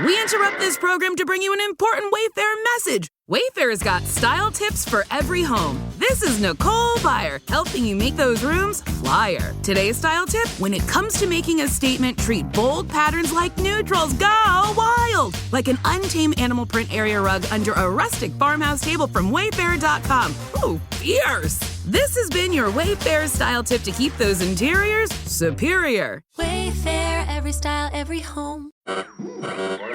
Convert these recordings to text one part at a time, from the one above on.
We interrupt this program to bring you an important Wayfair message. Wayfair's got style tips for every home. This is Nicole Byer, helping you make those rooms flyer. Today's style tip: when it comes to making a statement, treat bold patterns like neutrals. Go wild! Like an untamed animal print area rug under a rustic farmhouse table from Wayfair.com. Ooh, fierce! This has been your Wayfair style tip to keep those interiors superior. Wayfair, every style, every home.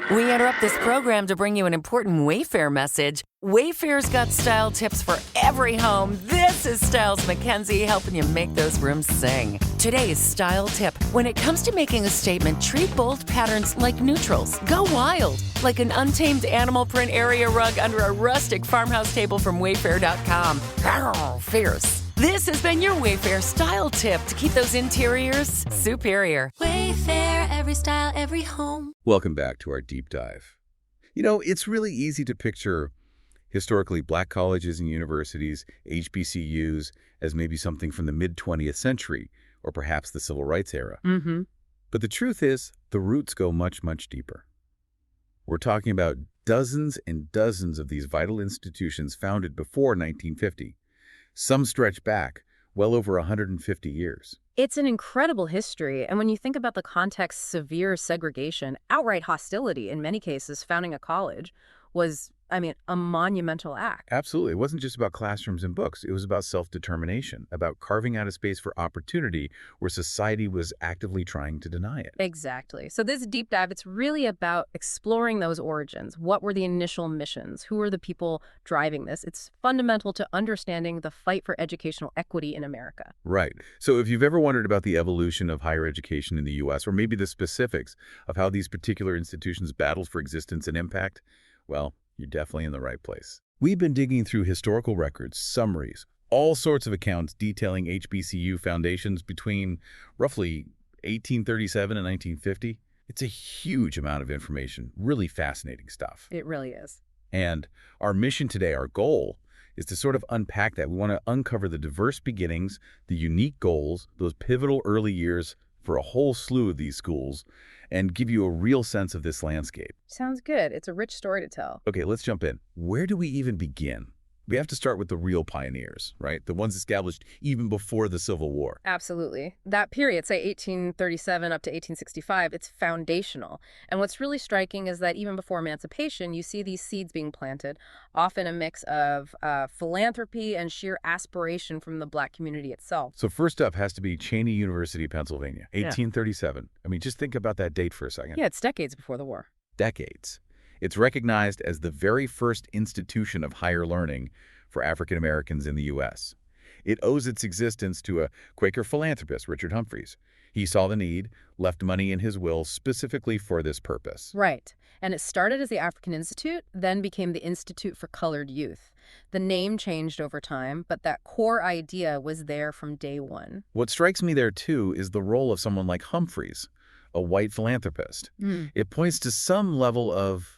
We interrupt this program to bring you an important Wayfair message. Wayfair's got style tips for every home. This is Styles McKenzie helping you make those rooms sing. Today's style tip: when it comes to making a statement, treat bold patterns like neutrals. Go wild, like an untamed animal print area rug under a rustic farmhouse table from Wayfair.com. Arr, fierce. This has been your Wayfair style tip to keep those interiors superior. Wayfair, every style, every home. Welcome back to our deep dive. You know, it's really easy to picture historically black colleges and universities, HBCUs, as maybe something from the mid-20th century, or perhaps the Civil Rights era. Mm-hmm. But the truth is, the roots go much, much deeper. We're talking about dozens and dozens of these vital institutions founded before 1950. Some stretch back well over 150 years. It's an incredible history, and when you think about the context, severe segregation, outright hostility in many cases, founding a college was, a monumental act. Absolutely. It wasn't just about classrooms and books. It was about self-determination, about carving out a space for opportunity where society was actively trying to deny it. Exactly. So this deep dive, it's really about exploring those origins. What were the initial missions? Who are the people driving this? It's fundamental to understanding the fight for educational equity in America. Right. So if you've ever wondered about the evolution of higher education in the U.S., or maybe the specifics of how these particular institutions battled for existence and impact, well, you're definitely in the right place. We've been digging through historical records, summaries, all sorts of accounts detailing HBCU foundations between roughly 1837 and 1950. It's a huge amount of information, really fascinating stuff. It really is. And our mission today, our goal, is to sort of unpack that. We want to uncover the diverse beginnings, the unique goals, those pivotal early years for a whole slew of these schools, and give you a real sense of this landscape. Sounds good. It's a rich story to tell. Okay, let's jump in. Where do we even begin? We have to start with the real pioneers, right? The ones established even before the Civil War. Absolutely. That period, say 1837 up to 1865, it's foundational. And what's really striking is that even before emancipation, you see these seeds being planted, often a mix of philanthropy and sheer aspiration from the Black community itself. So first up has to be Cheyney University, Pennsylvania, 1837. Just think about that date for a second. Yeah, it's decades before the war. Decades. It's recognized as the very first institution of higher learning for African Americans in the U.S. It owes its existence to a Quaker philanthropist, Richard Humphreys. He saw the need, left money in his will specifically for this purpose. Right. And it started as the African Institute, then became the Institute for Colored Youth. The name changed over time, but that core idea was there from day one. What strikes me there, too, is the role of someone like Humphreys, a white philanthropist. It points to some level of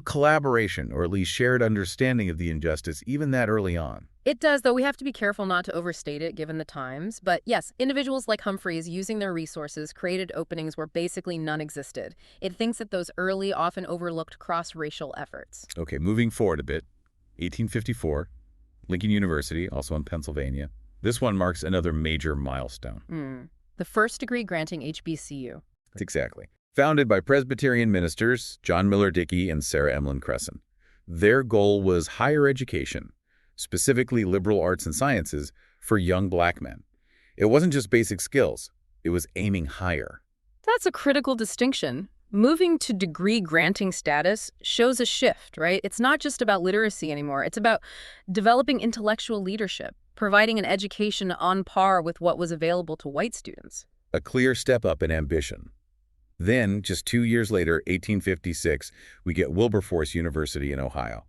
collaboration, or at least shared understanding of the injustice, even that early on. It does, though we have to be careful not to overstate it given the times. But yes, individuals like Humphreys using their resources created openings where basically none existed. It thinks that those early, often overlooked cross-racial efforts. Okay, moving forward a bit, 1854, Lincoln University, also in Pennsylvania. This one marks another major milestone. The first degree granting HBCU. Exactly. Founded by Presbyterian ministers John Miller Dickey and Sarah Emlyn Cresson. Their goal was higher education, specifically liberal arts and sciences, for young Black men. It wasn't just basic skills. It was aiming higher. That's a critical distinction. Moving to degree granting status shows a shift, right? It's not just about literacy anymore. It's about developing intellectual leadership, providing an education on par with what was available to white students. A clear step up in ambition. Then, just 2 years later, 1856, we get Wilberforce University in Ohio.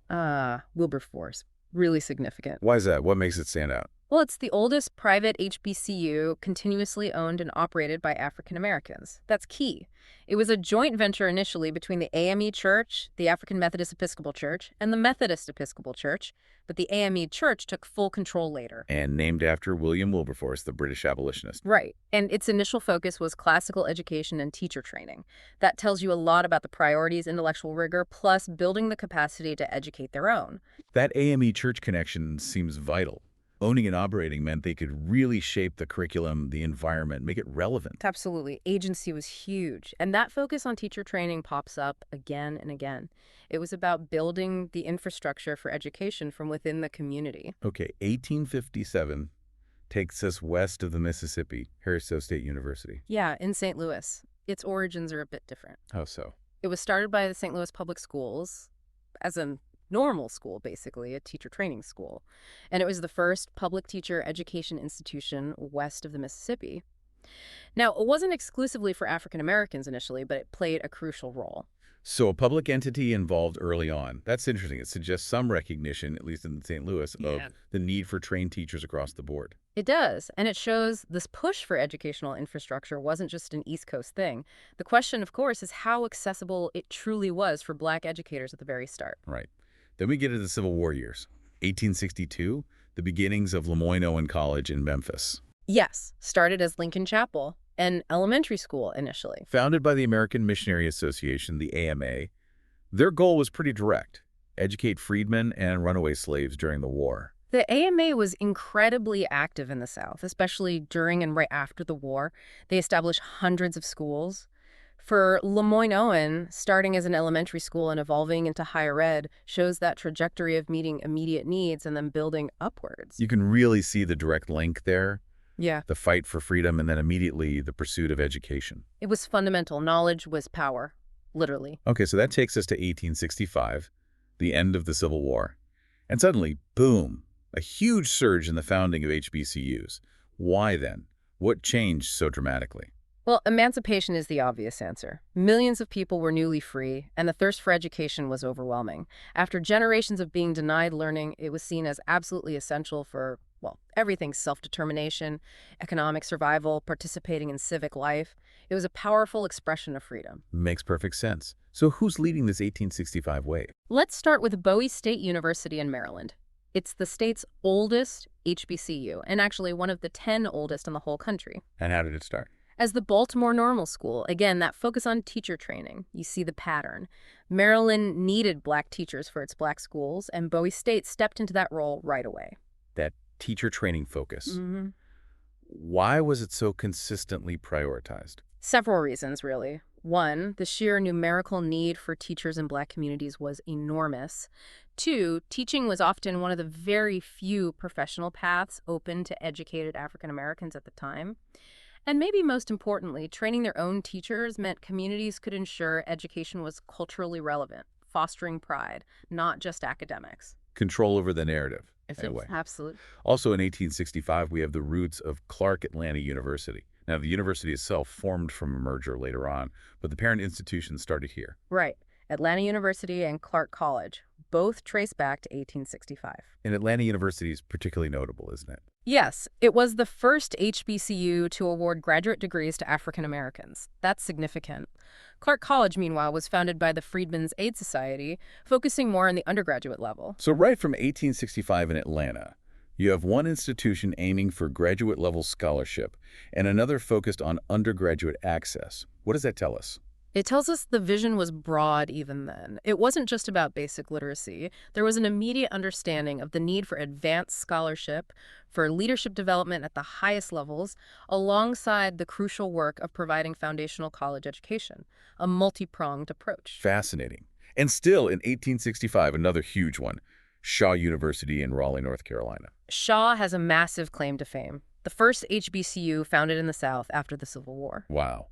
Wilberforce. Really significant. Why is that? What makes it stand out? Well, it's the oldest private HBCU continuously owned and operated by African Americans. That's key. It was a joint venture initially between the AME Church, the African Methodist Episcopal Church, and the Methodist Episcopal Church, but the AME Church took full control later. And named after William Wilberforce, the British abolitionist. Right. And its initial focus was classical education and teacher training. That tells you a lot about the priorities, intellectual rigor, plus building the capacity to educate their own. That AME church connection seems vital. Owning and operating meant they could really shape the curriculum, the environment, make it relevant. Absolutely. Agency was huge. And that focus on teacher training pops up again and again. It was about building the infrastructure for education from within the community. Okay, 1857 takes us west of the Mississippi, Harrisville State University. Yeah, in St. Louis. Its origins are a bit different. How so? It was started by the St. Louis Public Schools as a normal school, basically, a teacher training school. And it was the first public teacher education institution west of the Mississippi. Now, it wasn't exclusively for African Americans initially, but it played a crucial role. So a public entity involved early on. That's interesting. It suggests some recognition, at least in St. Louis, of the need for trained teachers across the board. It does, and it shows this push for educational infrastructure wasn't just an East Coast thing. The question, of course, is how accessible it truly was for Black educators at the very start. Right. Then we get to the Civil War years. 1862, the beginnings of Lemoyne-Owen College in Memphis. Yes, started as Lincoln Chapel, an elementary school initially. Founded by the American Missionary Association, the AMA, their goal was pretty direct: educate freedmen and runaway slaves during the war. The AMA was incredibly active in the South, especially during and right after the war. They established hundreds of schools. For Lemoyne-Owen, starting as an elementary school and evolving into higher ed shows that trajectory of meeting immediate needs and then building upwards. You can really see the direct link there. Yeah. The fight for freedom and then immediately the pursuit of education. It was fundamental. Knowledge was power, literally. Okay, so that takes us to 1865, the end of the Civil War. And suddenly, boom, a huge surge in the founding of HBCUs. Why then? What changed so dramatically? Well, emancipation is the obvious answer. Millions of people were newly free, and the thirst for education was overwhelming. After generations of being denied learning, it was seen as absolutely essential for, well, everything: self-determination, economic survival, participating in civic life. It was a powerful expression of freedom. Makes perfect sense. So who's leading this 1865 wave? Let's start with Bowie State University in Maryland. It's the state's oldest HBCU, and actually one of the 10 oldest in the whole country. And how did it start? As the Baltimore Normal School, again, that focus on teacher training, you see the pattern. Maryland needed Black teachers for its Black schools, and Bowie State stepped into that role right away. That teacher training focus. Mm-hmm. Why was it so consistently prioritized? Several reasons, really. One, the sheer numerical need for teachers in Black communities was enormous. Two, teaching was often one of the very few professional paths open to educated African Americans at the time. And maybe most importantly, training their own teachers meant communities could ensure education was culturally relevant, fostering pride, not just academics. Control over the narrative. Absolutely. Also in 1865, we have the roots of Clark Atlanta University. Now, the university itself formed from a merger later on, but the parent institution started here. Right. Atlanta University and Clark College, both trace back to 1865. And Atlanta University is particularly notable, isn't it? Yes, it was the first HBCU to award graduate degrees to African Americans. That's significant. Clark College, meanwhile, was founded by the Freedmen's Aid Society, focusing more on the undergraduate level. So right from 1865 in Atlanta, you have one institution aiming for graduate-level scholarship and another focused on undergraduate access. What does that tell us? It tells us the vision was broad even then. It wasn't just about basic literacy. There was an immediate understanding of the need for advanced scholarship, for leadership development at the highest levels, alongside the crucial work of providing foundational college education, a multi-pronged approach. Fascinating. And still in 1865, another huge one, Shaw University in Raleigh, North Carolina. Shaw has a massive claim to fame, the first HBCU founded in the South after the Civil War. Wow.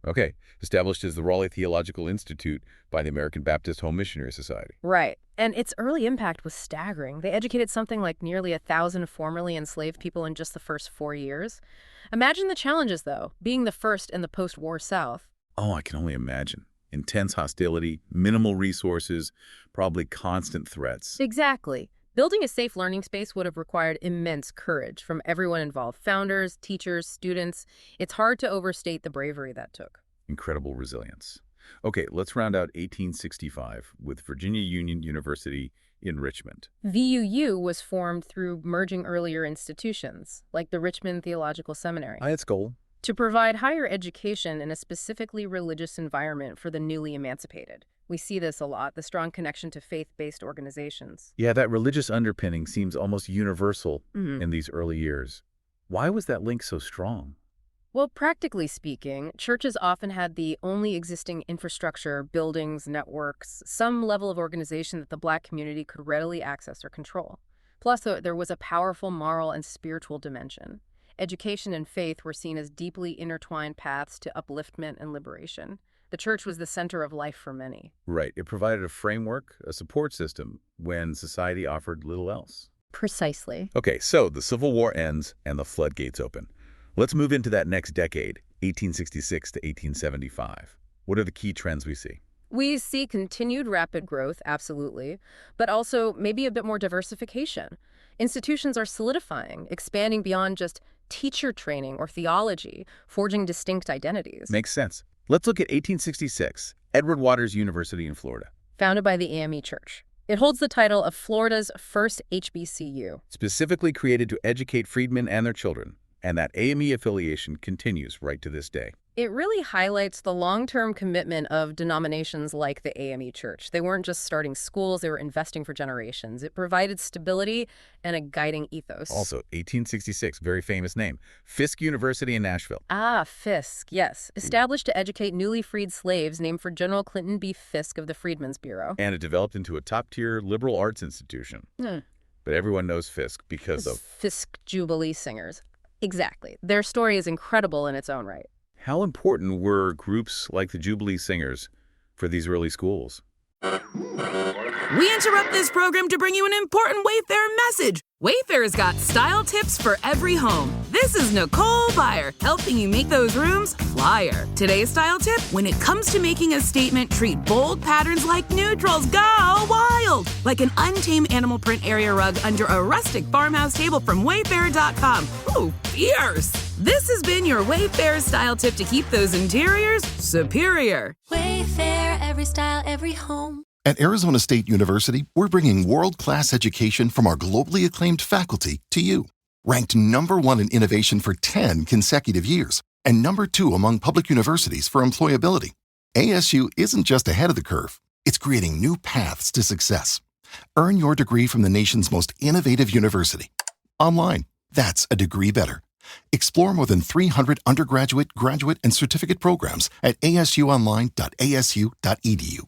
Okay. Established as the Raleigh Theological Institute by the American Baptist Home Missionary Society. Right. And its early impact was staggering. They educated something like nearly 1,000 formerly enslaved people in just the first 4 years. Imagine the challenges, though, being the first in the post-war South. Oh, I can only imagine. Intense hostility, minimal resources, probably constant threats. Exactly. Building a safe learning space would have required immense courage from everyone involved, founders, teachers, students. It's hard to overstate the bravery that took. Incredible resilience. Okay, let's round out 1865 with Virginia Union University in Richmond. VUU was formed through merging earlier institutions, like the Richmond Theological Seminary, Its goal? to provide higher education in a specifically religious environment for the newly emancipated. We see this a lot, the strong connection to faith-based organizations. Yeah, that religious underpinning seems almost universal in these early years. Why was that link so strong? Well, practically speaking, churches often had the only existing infrastructure, buildings, networks, some level of organization that the Black community could readily access or control. Plus, there was a powerful moral and spiritual dimension. Education and faith were seen as deeply intertwined paths to upliftment and liberation. The church was the center of life for many. Right, it provided a framework, a support system, when society offered little else. Precisely. Okay, so the Civil War ends and the floodgates open. Let's move into that next decade, 1866 to 1875. What are the key trends we see? We see continued rapid growth, absolutely, but also maybe a bit more diversification. Institutions are solidifying, expanding beyond just teacher training or theology, forging distinct identities. Makes sense. Let's look at 1866, Edward Waters University in Florida. Founded by the AME Church. It holds the title of Florida's first HBCU. Specifically created to educate freedmen and their children. And that AME affiliation continues right to this day. It really highlights the long-term commitment of denominations like the AME Church. They weren't just starting schools, they were investing for generations. It provided stability and a guiding ethos. Also, 1866, very famous name, Fisk University in Nashville. Ah, Fisk, yes. Established to educate newly freed slaves, named for General Clinton B. Fisk of the Freedmen's Bureau. And it developed into a top-tier liberal arts institution. But everyone knows Fisk because of... Fisk Jubilee Singers. Exactly. Their story is incredible in its own right. How important were groups like the Jubilee Singers for these early schools? We interrupt this program to bring you an important Wayfair message. Wayfair's got style tips for every home. This is Nicole Byer, helping you make those rooms flyer. Today's style tip: when it comes to making a statement, treat bold patterns like neutrals. Go wild! Like an untamed animal print area rug under a rustic farmhouse table from Wayfair.com. Ooh, fierce! This has been your Wayfair style tip to keep those interiors superior. Wayfair, every style, every home. At Arizona State University, we're bringing world-class education from our globally acclaimed faculty to you. Ranked #1 in innovation for 10 consecutive years and #2 among public universities for employability. ASU isn't just ahead of the curve, it's creating new paths to success. Earn your degree from the nation's most innovative university. Online, that's a degree better. Explore more than 300 undergraduate, graduate, and certificate programs at asuonline.asu.edu.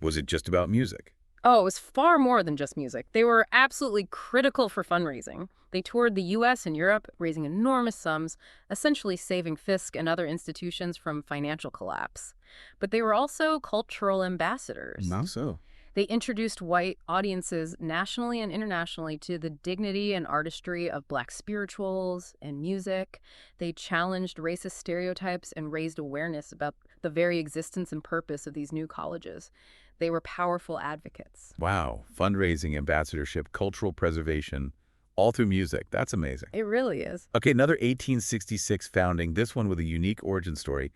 Was it just about music? Oh, it was far more than just music. They were absolutely critical for fundraising. They toured the U.S. and Europe, raising enormous sums, essentially saving Fisk and other institutions from financial collapse. But they were also cultural ambassadors. How so? They introduced white audiences nationally and internationally to the dignity and artistry of Black spirituals and music. They challenged racist stereotypes and raised awareness about the very existence and purpose of these new colleges. They were powerful advocates. Wow. Fundraising, ambassadorship, cultural preservation, all through music. That's amazing. It really is. Okay, another 1866 founding, this one with a unique origin story.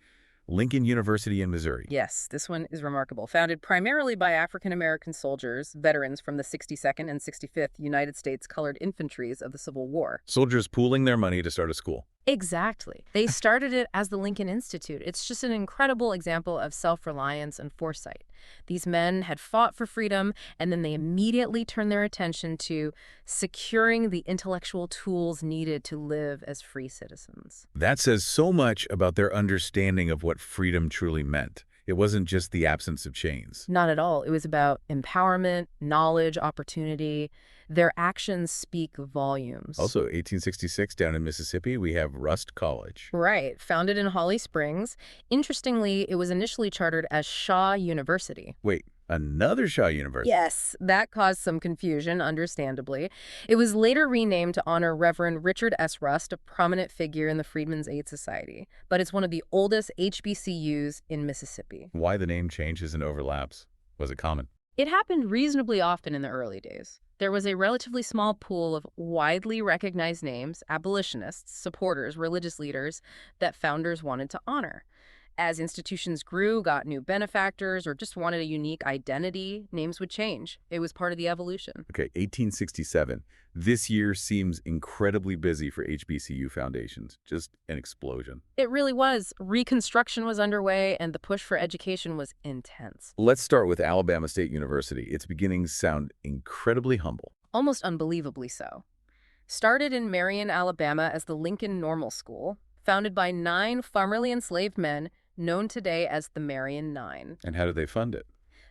Lincoln University in Missouri. Yes, this one is remarkable. Founded primarily by African-American soldiers, veterans from the 62nd and 65th United States Colored Infantries of the Civil War. Soldiers pooling their money to start a school. Exactly. They started it as the Lincoln Institute. It's just an incredible example of self-reliance and foresight. These men had fought for freedom, and then they immediately turned their attention to securing the intellectual tools needed to live as free citizens. That says so much about their understanding of what freedom truly meant. It wasn't just the absence of chains. Not at all. It was about empowerment, knowledge, opportunity. Their actions speak volumes. Also, 1866 down in Mississippi, we have Rust College. Right. Founded in Holly Springs. Interestingly, it was initially chartered as Shaw University. Wait, another Shaw University? Yes, that caused some confusion, understandably. It was later renamed to honor Reverend Richard S. Rust, a prominent figure in the Freedmen's Aid Society. But it's one of the oldest HBCUs in Mississippi. Why the name changes and overlaps? Was it common? It happened reasonably often in the early days. There was a relatively small pool of widely recognized names, abolitionists, supporters, religious leaders, that founders wanted to honor. As institutions grew, got new benefactors, or just wanted a unique identity, names would change. It was part of the evolution. Okay, 1867. This year seems incredibly busy for HBCU foundations. Just an explosion. It really was. Reconstruction was underway, and the push for education was intense. Let's start with Alabama State University. Its beginnings sound incredibly humble. Almost unbelievably so. Started in Marion, Alabama as the Lincoln Normal School, founded by 9 formerly enslaved men, known today as the Marion Nine. And how did they fund it?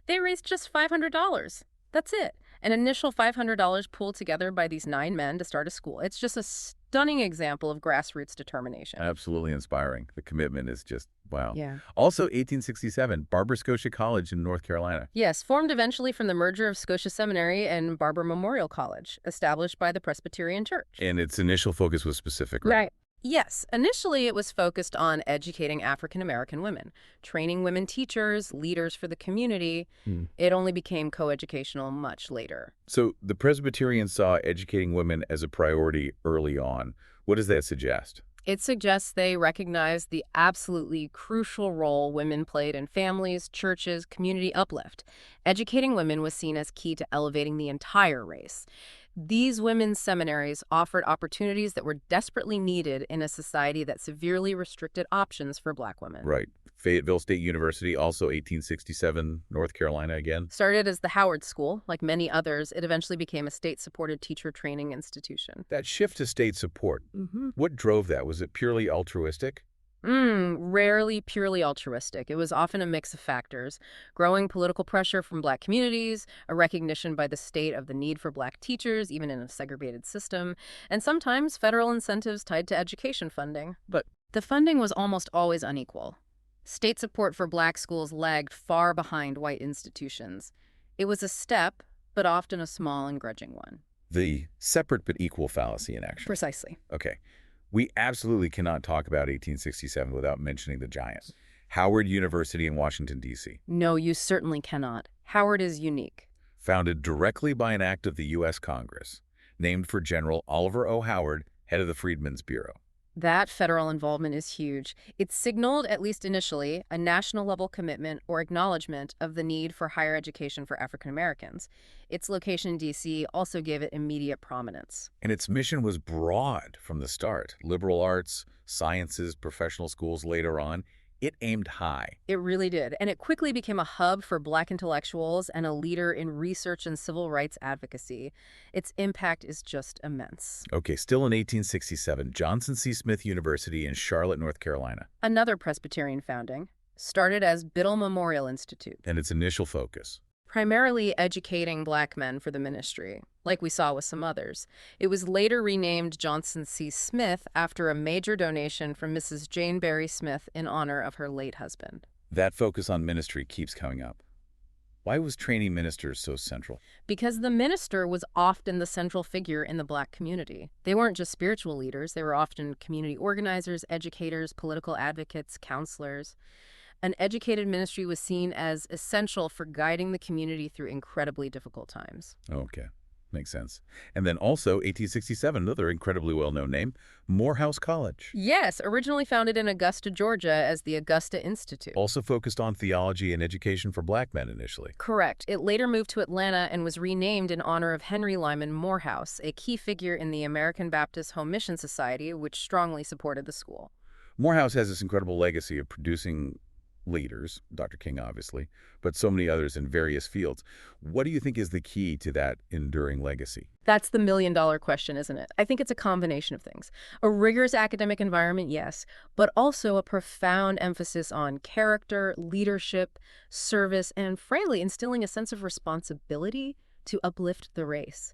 They raised just $500. That's it. An initial $500 pooled together by these 9 men to start a school. It's just a stunning example of grassroots determination. Absolutely inspiring. The commitment is just, wow. Yeah. Also, 1867, Barber Scotia College in North Carolina. Yes, formed eventually from the merger of Scotia Seminary and Barber Memorial College, established by the Presbyterian Church. And its initial focus was specific, right? Yes, initially it was focused on educating African-American women, training women teachers, leaders for the community. It only became coeducational much later. So the Presbyterians saw educating women as a priority early on. What does that suggest? It suggests they recognized the absolutely crucial role women played in families, churches, community uplift. Educating women was seen as key to elevating the entire race. These women's seminaries offered opportunities that were desperately needed in a society that severely restricted options for Black women. Right. Fayetteville State University, also 1867, North Carolina again. Started as the Howard School, like many others, it eventually became a state-supported teacher training institution. That shift to state support, what drove that? Was it purely altruistic? Rarely purely altruistic. It was often a mix of factors. Growing political pressure from Black communities, a recognition by the state of the need for Black teachers, even in a segregated system, and sometimes federal incentives tied to education funding. But the funding was almost always unequal. State support for Black schools lagged far behind white institutions. It was a step, but often a small and grudging one. The separate but equal fallacy in action. Precisely. Okay. We absolutely cannot talk about 1867 without mentioning the giant. Howard University in Washington, D.C. No, you certainly cannot. Howard is unique. Founded directly by an act of the U.S. Congress, named for General Oliver O. Howard, head of the Freedmen's Bureau. That federal involvement is huge. It signaled, at least initially, a national-level commitment or acknowledgement of the need for higher education for African Americans. Its location in D.C. also gave it immediate prominence. And its mission was broad from the start. Liberal arts, sciences, professional schools later on. It aimed high. It really did, and it quickly became a hub for Black intellectuals and a leader in research and civil rights advocacy. Its impact is just immense. Okay, still in 1867, Johnson C. Smith University in Charlotte, North Carolina. Another Presbyterian founding, started as Biddle Memorial Institute. And its initial focus? Primarily educating Black men for the ministry, like we saw with some others. It was later renamed Johnson C. Smith after a major donation from Mrs. Jane Berry Smith in honor of her late husband. That focus on ministry keeps coming up. Why was training ministers so central? Because the minister was often the central figure in the Black community. They weren't just spiritual leaders. They were often community organizers, educators, political advocates, counselors. An educated ministry was seen as essential for guiding the community through incredibly difficult times. Okay, makes sense. And then also, 1867, another incredibly well-known name, Morehouse College. Yes, originally founded in Augusta, Georgia as the Augusta Institute. Also focused on theology and education for Black men initially. Correct. It later moved to Atlanta and was renamed in honor of Henry Lyman Morehouse, a key figure in the American Baptist Home Mission Society, which strongly supported the school. Morehouse has this incredible legacy of producing leaders, Dr. King obviously, but so many others in various fields. What do you think is the key to that enduring legacy? That's the million-dollar question, isn't it? I think it's a combination of things. A rigorous academic environment, yes, but also a profound emphasis on character, leadership, service, and frankly, instilling a sense of responsibility to uplift the race.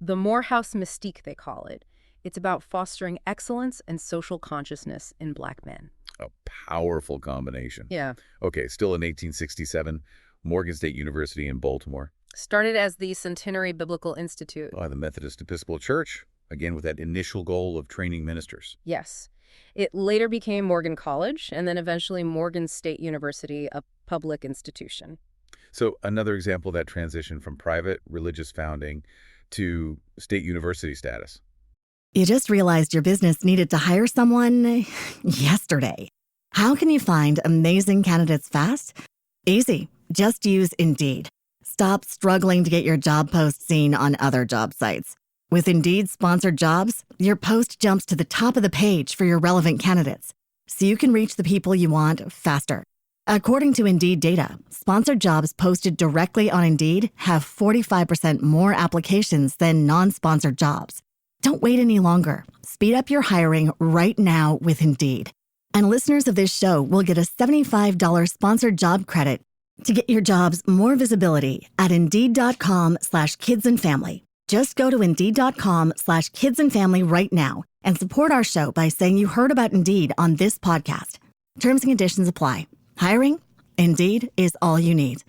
The Morehouse mystique, they call it. It's about fostering excellence and social consciousness in Black men. A powerful combination. Yeah. Okay, still in 1867, Morgan State University in Baltimore. Started as the Centenary Biblical Institute. By the Methodist Episcopal Church, again with that initial goal of training ministers. Yes. It later became Morgan College and then eventually Morgan State University, a public institution. So another example of that transition from private religious founding to state university status. You just realized your business needed to hire someone yesterday. How can you find amazing candidates fast? Easy. Just use Indeed. Stop struggling to get your job post seen on other job sites. With Indeed sponsored jobs, your post jumps to the top of the page for your relevant candidates, so you can reach the people you want faster. According to Indeed data, sponsored jobs posted directly on Indeed have 45% more applications than non-sponsored jobs. Don't wait any longer. Speed up your hiring right now with Indeed. And listeners of this show will get a $75 sponsored job credit to get your jobs more visibility at Indeed.com/kidsandfamily. Just go to Indeed.com/kidsandfamily right now and support our show by saying you heard about Indeed on this podcast. Terms and conditions apply. Hiring? Indeed is all you need.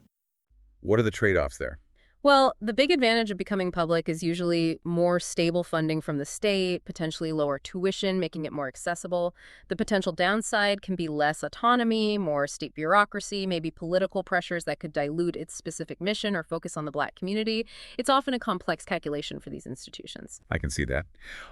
What are the trade-offs there? Well, the big advantage of becoming public is usually more stable funding from the state, potentially lower tuition, making it more accessible. The potential downside can be less autonomy, more state bureaucracy, maybe political pressures that could dilute its specific mission or focus on the Black community. It's often a complex calculation for these institutions. I can see that.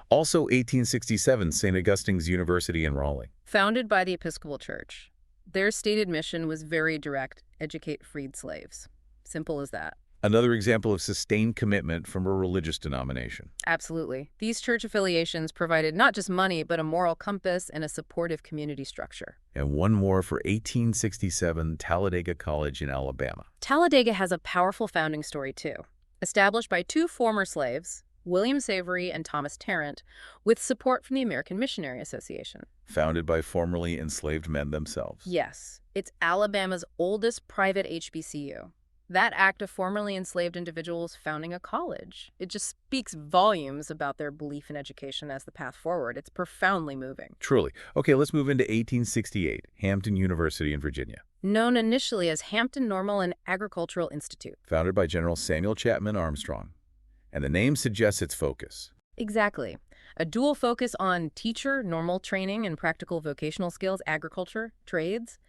Also, 1867, St. Augustine's University in Raleigh. Founded by the Episcopal Church. Their stated mission was very direct: educate freed slaves. Simple as that. Another example of sustained commitment from a religious denomination. Absolutely. These church affiliations provided not just money, but a moral compass and a supportive community structure. And one more for 1867, Talladega College in Alabama. Talladega has a powerful founding story, too. Established by two former slaves, William Savory and Thomas Tarrant, with support from the American Missionary Association. Founded by formerly enslaved men themselves. Yes. It's Alabama's oldest private HBCU. That act of formerly enslaved individuals founding a college, it just speaks volumes about their belief in education as the path forward. It's profoundly moving. Truly. Okay, let's move into 1868, Hampton University in Virginia. Known initially as Hampton Normal and Agricultural Institute. Founded by General Samuel Chapman Armstrong. And the name suggests its focus. Exactly. A dual focus on teacher, normal training, and practical vocational skills, agriculture, trades.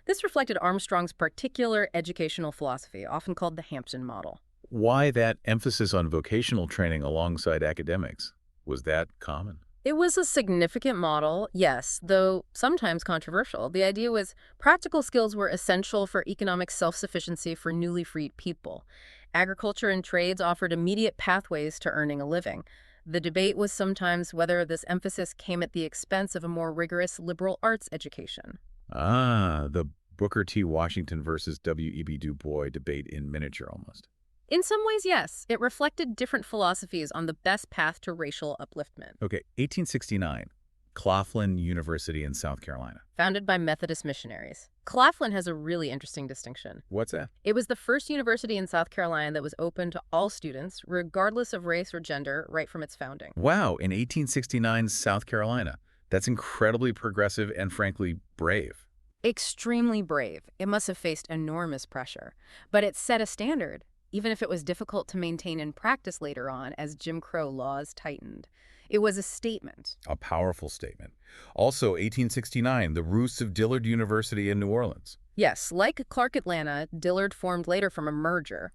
This reflected Armstrong's particular educational philosophy, often called the Hampton model. Why that emphasis on vocational training alongside academics? Was that common? It was a significant model, yes, though sometimes controversial. The idea was practical skills were essential for economic self-sufficiency for newly freed people. Agriculture and trades offered immediate pathways to earning a living. The debate was sometimes whether this emphasis came at the expense of a more rigorous liberal arts education. Ah, the Booker T. Washington versus W.E.B. Du Bois debate in miniature almost. In some ways, yes. It reflected different philosophies on the best path to racial upliftment. Okay, 1869, Claflin University in South Carolina. Founded by Methodist missionaries. Claflin has a really interesting distinction. What's that? It was the first university in South Carolina that was open to all students, regardless of race or gender, right from its founding. Wow, in 1869, South Carolina. That's incredibly progressive and, frankly, brave. Extremely brave. It must have faced enormous pressure. But it set a standard, even if it was difficult to maintain in practice later on as Jim Crow laws tightened. It was a statement. A powerful statement. Also, 1869, the roots of Dillard University in New Orleans. Yes, like Clark Atlanta, Dillard formed later from a merger.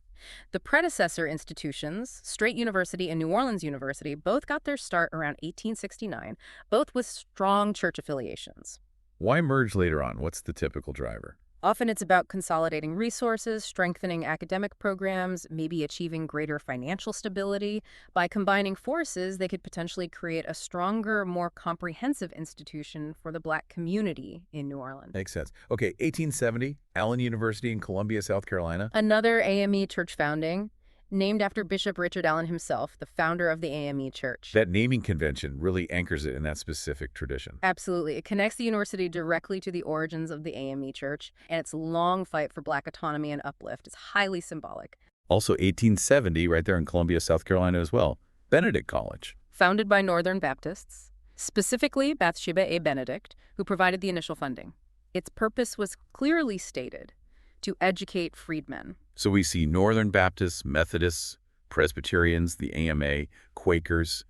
The predecessor institutions, Straight University and New Orleans University, both got their start around 1869, both with strong church affiliations. Why merge later on? What's the typical driver? Often it's about consolidating resources, strengthening academic programs, maybe achieving greater financial stability. By combining forces, they could potentially create a stronger, more comprehensive institution for the Black community in New Orleans. Makes sense. Okay, 1870, Allen University in Columbia, South Carolina. Another AME church founding, named after Bishop Richard Allen himself, the founder of the AME Church. That naming convention really anchors it in that specific tradition. Absolutely. It connects the university directly to the origins of the AME Church, and its long fight for Black autonomy and uplift is highly symbolic. Also 1870, right there in Columbia, South Carolina as well, Benedict College. Founded by Northern Baptists, specifically Bathsheba A. Benedict, who provided the initial funding. Its purpose was clearly stated: to educate freedmen. So we see Northern Baptists, Methodists, Presbyterians, the AMA, Quakers.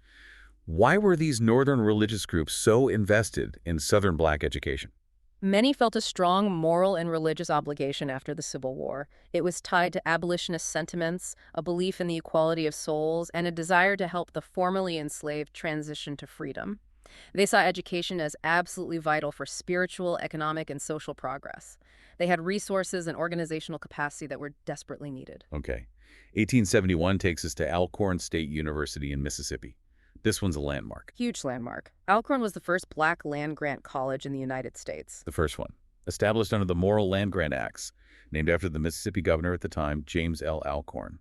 Why were these northern religious groups so invested in Southern Black education? Many felt a strong moral and religious obligation after the Civil War. It was tied to abolitionist sentiments, a belief in the equality of souls, and a desire to help the formerly enslaved transition to freedom. They saw education as absolutely vital for spiritual, economic, and social progress. They had resources and organizational capacity that were desperately needed. Okay. 1871 takes us to Alcorn State University in Mississippi. This one's a landmark. Huge landmark. Alcorn was the first black land-grant college in the United States. The first one, established under the Morrill Land Grant Acts, named after the Mississippi governor at the time, James L. Alcorn.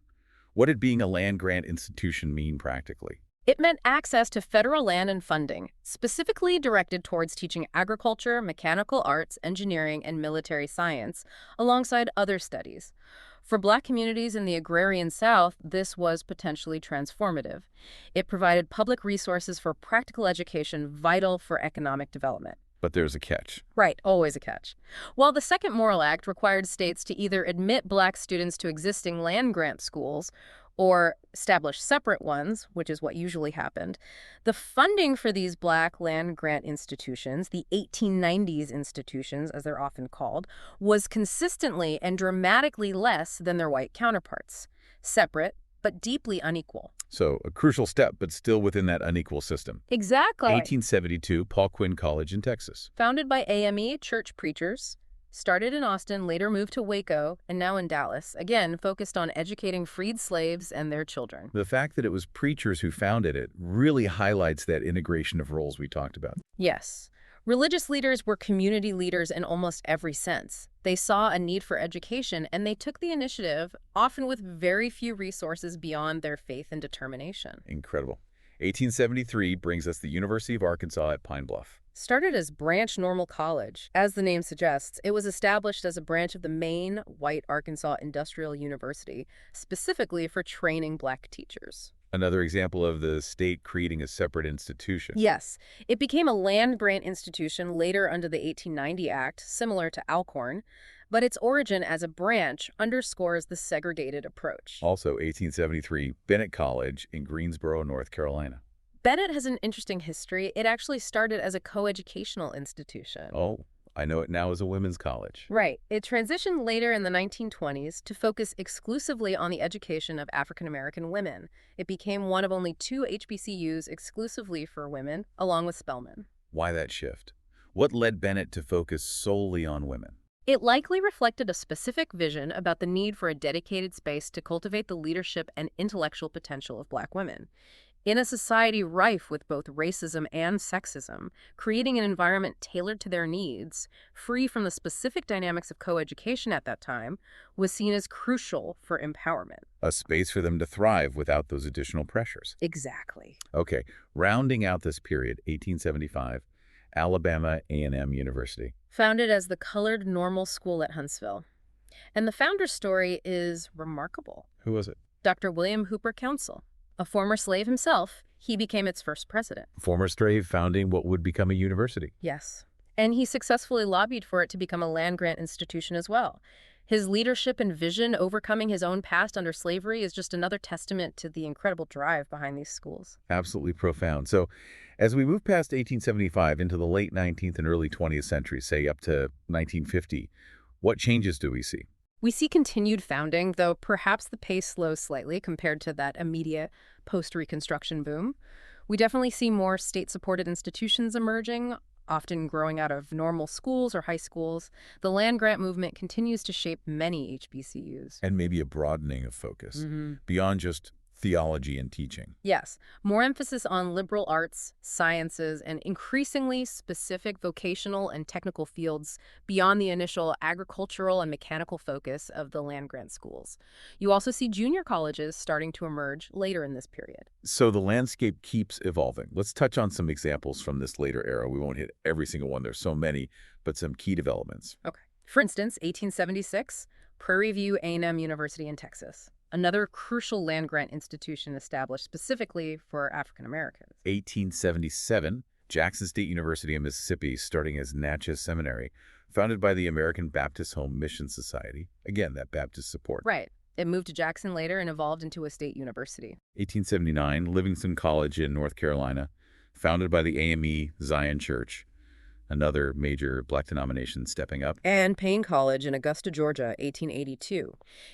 What did being a land-grant institution mean practically? It meant access to federal land and funding, specifically directed towards teaching agriculture, mechanical arts, engineering, and military science, alongside other studies. For Black communities in the agrarian South, this was potentially transformative. It provided public resources for practical education vital for economic development. But there's a catch. Right, always a catch. While the Second Morrill Act required states to either admit Black students to existing land-grant schools or establish separate ones, which is what usually happened, the funding for these Black land-grant institutions, the 1890s institutions as they're often called, was consistently and dramatically less than their white counterparts. Separate, but deeply unequal. So a crucial step, but still within that unequal system. Exactly. 1872, Paul Quinn College in Texas. Founded by AME church preachers, started in Austin, later moved to Waco, and now in Dallas, again focused on educating freed slaves and their children. The fact that it was preachers who founded it really highlights that integration of roles we talked about. Yes. Religious leaders were community leaders in almost every sense. They saw a need for education, and they took the initiative, often with very few resources beyond their faith and determination. Incredible. 1873 brings us the University of Arkansas at Pine Bluff. Started as Branch Normal College. As the name suggests, it was established as a branch of the main white Arkansas Industrial University, specifically for training Black teachers. Another example of the state creating a separate institution. Yes, it became a land-grant institution later under the 1890 Act, similar to Alcorn, but its origin as a branch underscores the segregated approach. Also, 1873, Bennett College in Greensboro, North Carolina. Bennett has an interesting history. It actually started as a coeducational institution. Oh, I know it now as a women's college. Right. It transitioned later in the 1920s to focus exclusively on the education of African-American women. It became one of only 2 HBCUs exclusively for women, along with Spelman. Why that shift? What led Bennett to focus solely on women? It likely reflected a specific vision about the need for a dedicated space to cultivate the leadership and intellectual potential of Black women. In a society rife with both racism and sexism, creating an environment tailored to their needs, free from the specific dynamics of coeducation at that time, was seen as crucial for empowerment. A space for them to thrive without those additional pressures. Exactly. Okay, rounding out this period, 1875, Alabama A&M University. Founded as the Colored Normal School at Huntsville. And the founder's story is remarkable. Who was it? Dr. William Hooper Council. A former slave himself, he became its first president. Former slave founding what would become a university. Yes. And he successfully lobbied for it to become a land-grant institution as well. His leadership and vision overcoming his own past under slavery is just another testament to the incredible drive behind these schools. Absolutely profound. So as we move past 1875 into the late 19th and early 20th century, say up to 1950, what changes do we see? We see continued founding, though perhaps the pace slows slightly compared to that immediate post-Reconstruction boom. We definitely see more state-supported institutions emerging, often growing out of normal schools or high schools. The land-grant movement continues to shape many HBCUs. And maybe a broadening of focus beyond just theology and teaching. Yes, more emphasis on liberal arts, sciences, and increasingly specific vocational and technical fields beyond the initial agricultural and mechanical focus of the land-grant schools. You also see junior colleges starting to emerge later in this period. So the landscape keeps evolving. Let's touch on some examples from this later era. We won't hit every single one. There's so many, but some key developments. Okay. For instance, 1876, Prairie View A&M University in Texas. Another crucial land-grant institution established specifically for African Americans. 1877, Jackson State University in Mississippi, starting as Natchez Seminary, founded by the American Baptist Home Mission Society. Again, that Baptist support. Right. It moved to Jackson later and evolved into a state university. 1879, Livingston College in North Carolina, founded by the AME Zion Church. another major Black denomination stepping up. And Payne College in Augusta, Georgia, 1882.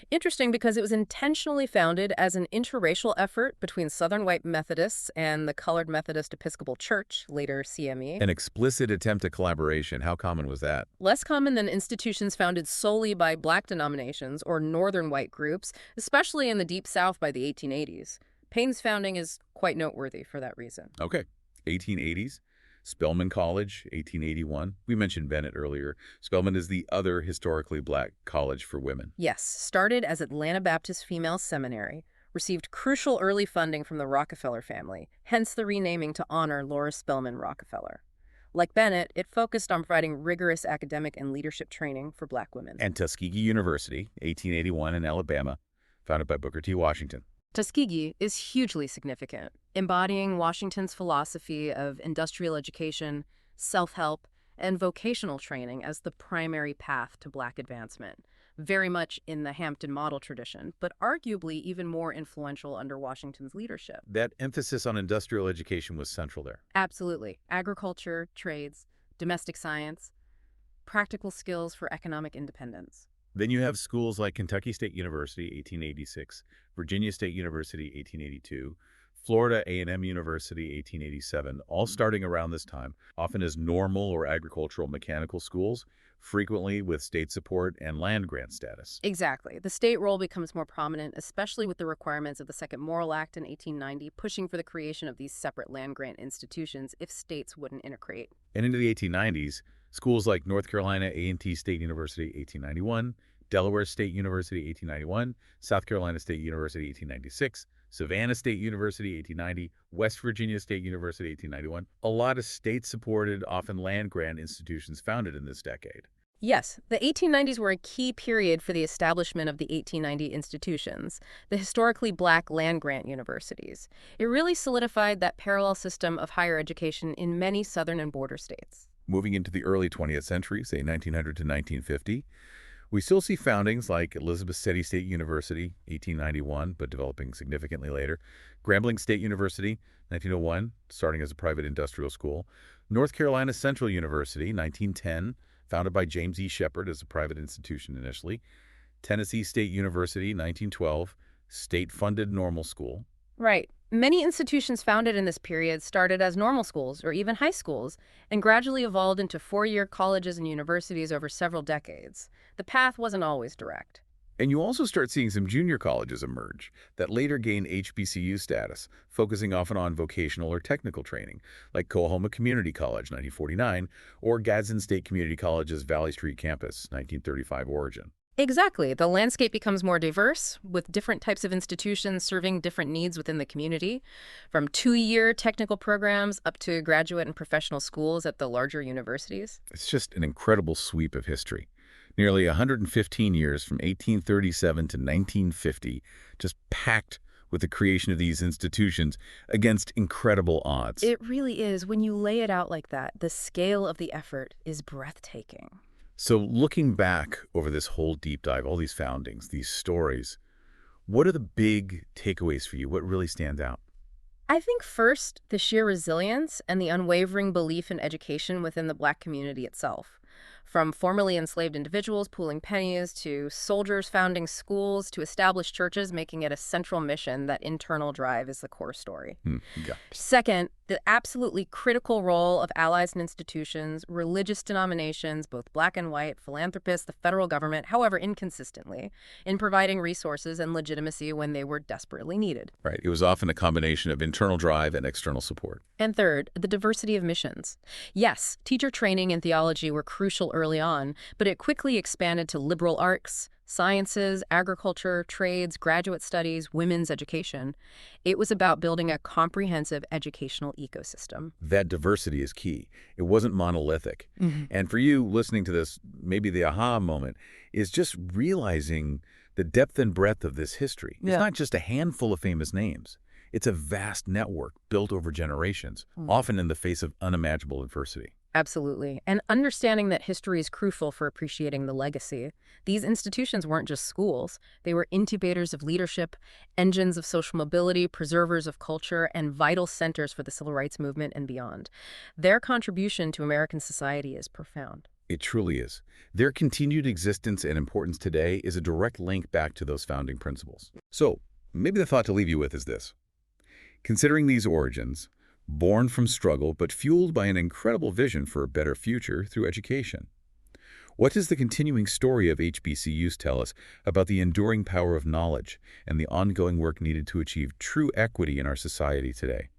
Interesting because it was intentionally founded as an interracial effort between Southern white Methodists and the Colored Methodist Episcopal Church, later CME. An explicit attempt at collaboration. How common was that? Less common than institutions founded solely by Black denominations or Northern white groups, especially in the Deep South by the 1880s. Payne's founding is quite noteworthy for that reason. Okay, 1880s. Spelman College, 1881. We mentioned Bennett earlier. Spelman is the other historically Black college for women. Yes, started as Atlanta Baptist Female Seminary, received crucial early funding from the Rockefeller family, hence the renaming to honor Laura Spelman Rockefeller. Like Bennett, it focused on providing rigorous academic and leadership training for Black women. And Tuskegee University, 1881 in Alabama, founded by Booker T. Washington. Tuskegee is hugely significant, embodying Washington's philosophy of industrial education, self-help, and vocational training as the primary path to Black advancement, very much in the Hampton model tradition, but arguably even more influential under Washington's leadership. That emphasis on industrial education was central there. Absolutely. Agriculture, trades, domestic science, practical skills for economic independence. Then you have schools like Kentucky State University, 1886, Virginia State University, 1882, Florida A&M University, 1887, all starting around this time, often as normal or agricultural mechanical schools, frequently with state support and land grant status. Exactly. The state role becomes more prominent, especially with the requirements of the Second Morrill Act in 1890, pushing for the creation of these separate land grant institutions if states wouldn't integrate. And into the 1890s, schools like North Carolina A&T State University, 1891, Delaware State University, 1891, South Carolina State University, 1896, Savannah State University, 1890, West Virginia State University, 1891. A lot of state-supported, often land-grant institutions founded in this decade. Yes, the 1890s were a key period for the establishment of the 1890 institutions, the historically Black land-grant universities. It really solidified that parallel system of higher education in many southern and border states. Moving into the early 20th century, say 1900 to 1950, we still see foundings like Elizabeth City State University, 1891, but developing significantly later, Grambling State University, 1901, starting as a private industrial school, North Carolina Central University, 1910, founded by James E. Shepard as a private institution initially, Tennessee State University, 1912, state-funded normal school. Right. Many institutions founded in this period started as normal schools or even high schools and gradually evolved into four-year colleges and universities over several decades. The path wasn't always direct. And you also start seeing some junior colleges emerge that later gain HBCU status, focusing often on vocational or technical training, like Coahoma Community College, 1949, or Gadsden State Community College's Valley Street campus, 1935 origin. Exactly. The landscape becomes more diverse, with different types of institutions serving different needs within the community, from two-year technical programs up to graduate and professional schools at the larger universities. It's just an incredible sweep of history. Nearly 115 years from 1837 to 1950, just packed with the creation of these institutions against incredible odds. It really is. When you lay it out like that, the scale of the effort is breathtaking. So looking back over this whole deep dive, all these foundings, these stories, what are the big takeaways for you? What really stands out? I think first, the sheer resilience and the unwavering belief in education within the Black community itself. From formerly enslaved individuals pooling pennies to soldiers founding schools to established churches making it a central mission, that internal drive is the core story. Second, the absolutely critical role of allies and institutions, religious denominations, both Black and white, philanthropists, the federal government, however inconsistently, in providing resources and legitimacy when they were desperately needed. Right. It was often a combination of internal drive and external support. And third, the diversity of missions. Yes, teacher training and theology were crucial early on, but it quickly expanded to liberal arts, sciences, agriculture, trades, graduate studies, women's education. It was about building a comprehensive educational ecosystem. That diversity is key. It wasn't monolithic. And for you listening to this, maybe the aha moment is just realizing the depth and breadth of this history. It's not just a handful of famous names. It's a vast network built over generations, often in the face of unimaginable adversity. Absolutely. And understanding that history is crucial for appreciating the legacy. These institutions weren't just schools. They were incubators of leadership, engines of social mobility, preservers of culture, and vital centers for the civil rights movement and beyond. Their contribution to American society is profound. It truly is. Their continued existence and importance today is a direct link back to those founding principles. So, maybe the thought to leave you with is this. Considering these origins, born from struggle but fueled by an incredible vision for a better future through education, what does the continuing story of HBCUs tell us about the enduring power of knowledge and the ongoing work needed to achieve true equity in our society today?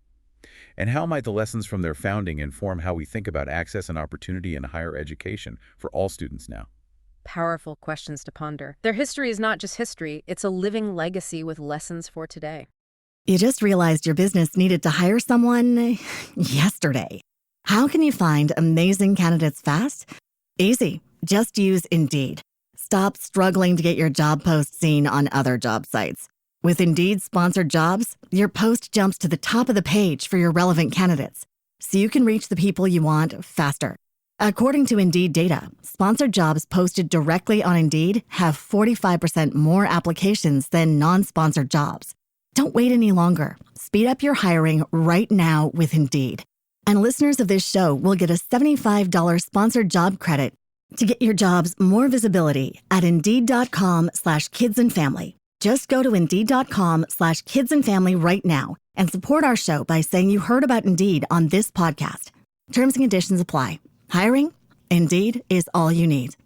And how might the lessons from their founding inform how we think about access and opportunity in higher education for all students now? Powerful questions to ponder. Their history is not just history, it's a living legacy with lessons for today. You just realized your business needed to hire someone yesterday. How can you find amazing candidates fast? Easy. Just use Indeed. Stop struggling to get your job post seen on other job sites. With Indeed sponsored jobs, your post jumps to the top of the page for your relevant candidates, so you can reach the people you want faster. According to Indeed data, sponsored jobs posted directly on Indeed have 45% more applications than non-sponsored jobs. Don't wait any longer. Speed up your hiring right now with Indeed. And listeners of this show will get a $75 sponsored job credit to get your jobs more visibility at Indeed.com/kidsandfamily. Just go to Indeed.com/kidsandfamily right now and support our show by saying you heard about Indeed on this podcast. Terms and conditions apply. Hiring? Indeed is all you need.